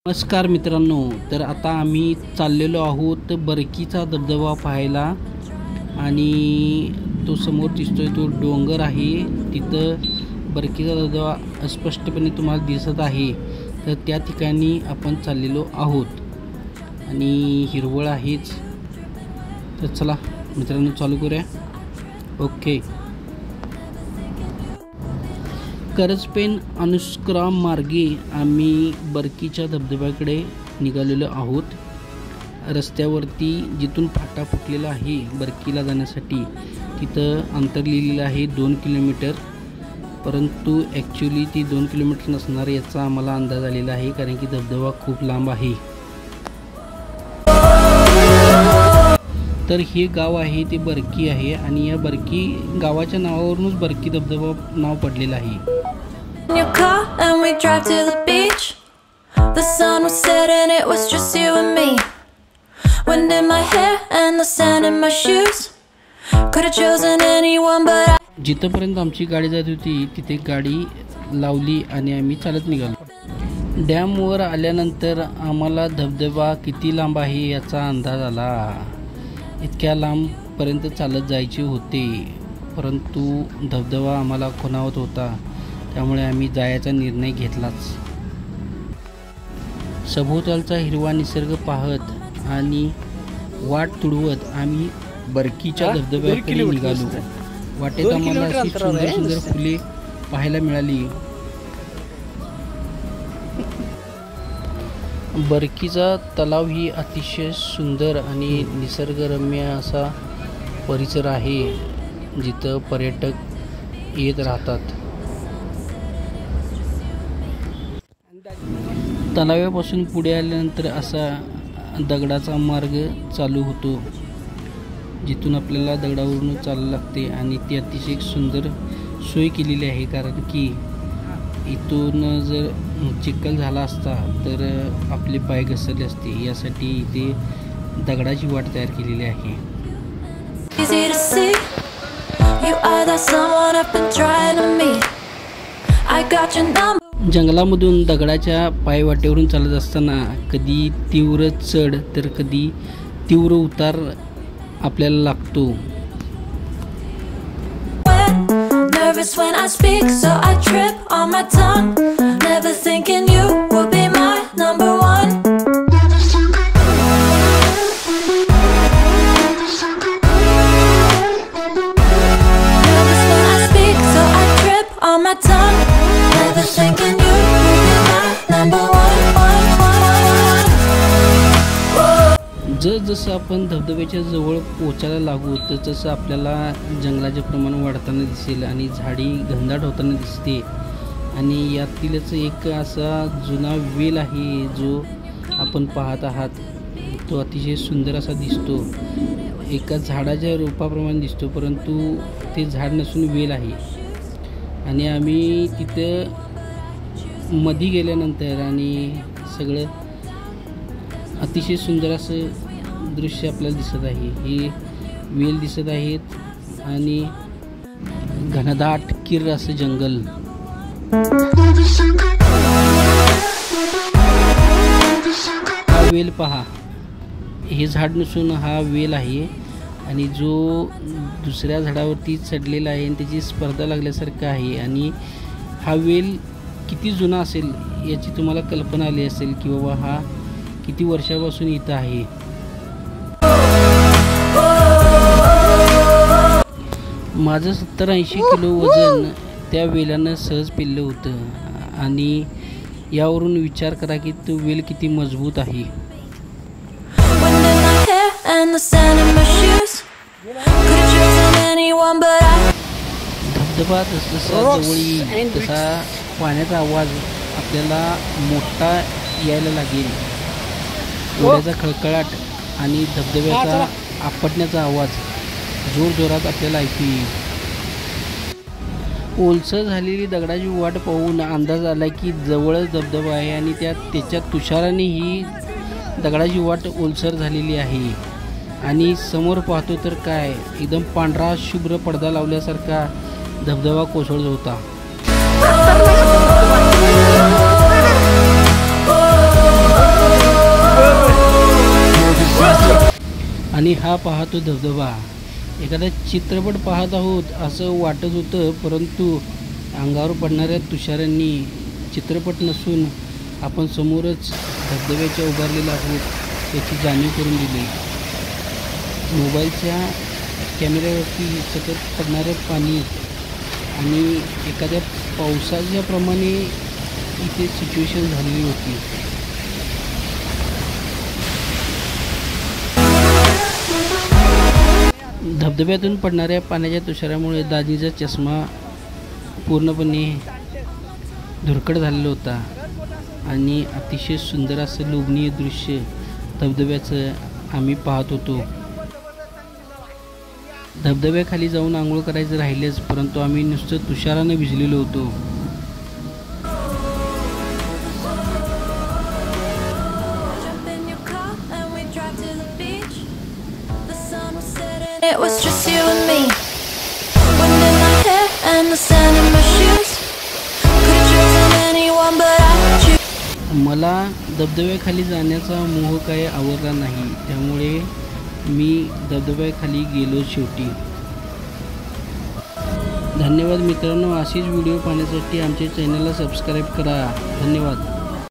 नमस्कार मित्रांनो, तर आता आम्ही चाललेलो आहोत बरकीचा धबधबा पाहायला आणि तो समोर दिसतोय तो डोंगर आहे, तिथं बरकीचा धबधबा स्पष्टपणे तुम्हाला दिसत आहे। तर त्या ठिकाणी आपण चाललेलो आहोत आणि हिरवळ आहेच। तर चला मित्रांनो चालू करूया। ओके, करजपेन अनुस्क्रा मार्गे आम्ही बरकीच्या धबधब्याकडे निघालेलो आहोत। रस्त्यावरती जिथून फाटा फुटलेला आहे बरकीला जाण्यासाठी तिथं अंतर लिहिलेलं आहे 2 किलोमीटर, परंतु ॲक्च्युली ती 2 किलोमीटर नसणार याचा आम्हाला अंदाज आलेला आहे, कारण की धबधबा खूप लांब आहे। तर हे गाव आहे ते बरकी आहे आणि या बरकी गावाच्या नावावरूनच बरकी धबधबा नाव पडलेलं आहे। In your car and we drive to the beach. The sun was setting, it was just you and me. Wind in my hair and the sand in my shoes. Could have chosen anyone but I. जिथपर्यंत आमची गाडी जात होती तिथे गाडी लावली आणि आम्ही चालत निघालो। डॅमवर आल्यानंतर आम्हाला धबधबा किती लांब आहे याचा अंदाज आला। इतक्या लांबपर्यंत चालत जायचे होते, परंतु धबधबा आम्हाला खुणावत होता, त्यामुळे आम्ही जायचा निर्णय घेतलाच। सभोवतालचा हिरवा निसर्ग पाहत आणि वाट तुडवत आम्ही बरकीच्या धबधब्याकडे निघालो। वाटेत आम्हाला अशी सुंदर सुंदर फुले पाहायला मिळाली। बरकीचा तलाव ही अतिशय सुंदर आणि निसर्गरम्य असा परिसर आहे, जिथं पर्यटक येत राहतात। तलावापासून पुढे आल्यानंतर असा दगडाचा मार्ग चालू होतो, जिथून आपल्याला दगडावरून चालायला लागते आणि ती अतिशय सुंदर सोय केलेली आहे, कारण की इथून जर चिखल झाला असता तर आपले पाय घसरले असते, यासाठी इथे दगडाची वाट तयार केलेली आहे। जंगलामधून दगडाच्या पायवाटेवरून चालत असताना कधी तीव्र चढ तर कधी तीव्र उतार आपल्याला लागतो। When I speak, so I trip on my tongue. Never thinking you would be my number one. Nervous when I speak, so I trip on my tongue. Never thinking you would be my number one. जसं आपण धबधब्याच्या जवळ पोचायला लागू तसं आपल्याला जंगलाचे प्रमाण वाढताना दिसेल आणि झाडी घनदाट होताना दिसते। आणि यातीलच एक असा जुना वेल आहे जो आपण पाहत आहात, तो अतिशय सुंदर असा दिसतो। एका झाडाच्या रोपाप्रमाणे दिसतो, परंतु ते झाड नसून वेल आहे। आणि आम्ही तिथं मध्ये गेल्यानंतर आणि सगळं अतिशय सुंदर असं दृश्य आपल्याला दिसत आहे। हे वेल दिसत आहेत आणि घनदाट किर्र असं जंगल। हा वेल पहा, हे झाड नसून हा वेल आहे आणि जो दुसऱ्या झाडावरती चढलेला आहे आणि त्याची स्पर्धा लागल्यासारखं आहे। आणि हा वेल किती जुना असेल याची तुम्हाला कल्पना आली असेल की बाबा हा किती वर्षापासून इथं आहे। माझं 70-80 किलो वजन त्या वेलानं सहज पेललं होतं आणि यावरून विचार करा की तो वेल किती मजबूत आहे। धबधबा जसा जवळ येईल तसा पाण्याचा आवाज आपल्याला मोठा यायला लागेल। डोळ्याचा खळखळाट आणि धबधब्याचा आपटण्याचा आवाज जोरजोरात आपल्याला ऐकू येईल। ओलसर झालेली दगडाची वाट पाहून अंदाज आला की जवळच धबधबा आहे आणि त्याच्या तुषाराने ही दगडाची वाट ओलसर झालेली आहे। आणि समोर पाहतो तर काय एकदम पांढरा शुभ्र पडदा लावल्यासारखा धबधबा कोसळत होता। आणि हा पाहतो धबधबा एखादा चित्रपट पाहत आहोत असं वाटत होतं, परंतु अंगावर पडणाऱ्या तुषारांनी चित्रपट नसून आपण समोरच धबधब्याच्या उभारलेला आहोत याची जाणीव करून दिली. मोबाईलच्या कॅमेऱ्यावरती सतत पडणारं पाणी आणि एखाद्या पावसाच्या प्रमाणे इथे सिच्युएशन झालेली होती. धबधब्यातून पडणाऱ्या पाण्याच्या तुषारामुळे दाजीचा चष्मा पूर्णपणे धुरकट झालेला होता आणि अतिशय सुंदर असं लोभनीय दृश्य धबधब्याचं आम्ही पाहत होतो. धबधब्याखाली जाऊन आंघोळ करायचं राहिलेच, परंतु आम्ही नुसतं तुषारानं भिजलेलो होतो. It was just you and me. Wind in my hair and the sand in my shoes. Could've chosen anyone but I choose. मला धबधब्याखाली जाण्याचा मोह काही आवडला नाही, त्यामुळे मी धबधब्याखाली गेलो शेवटी. धन्यवाद मित्रांनो. असेच व्हिडिओ पाहण्यासाठी आमच्या चॅनलला सबस्क्राईब करा. धन्यवाद.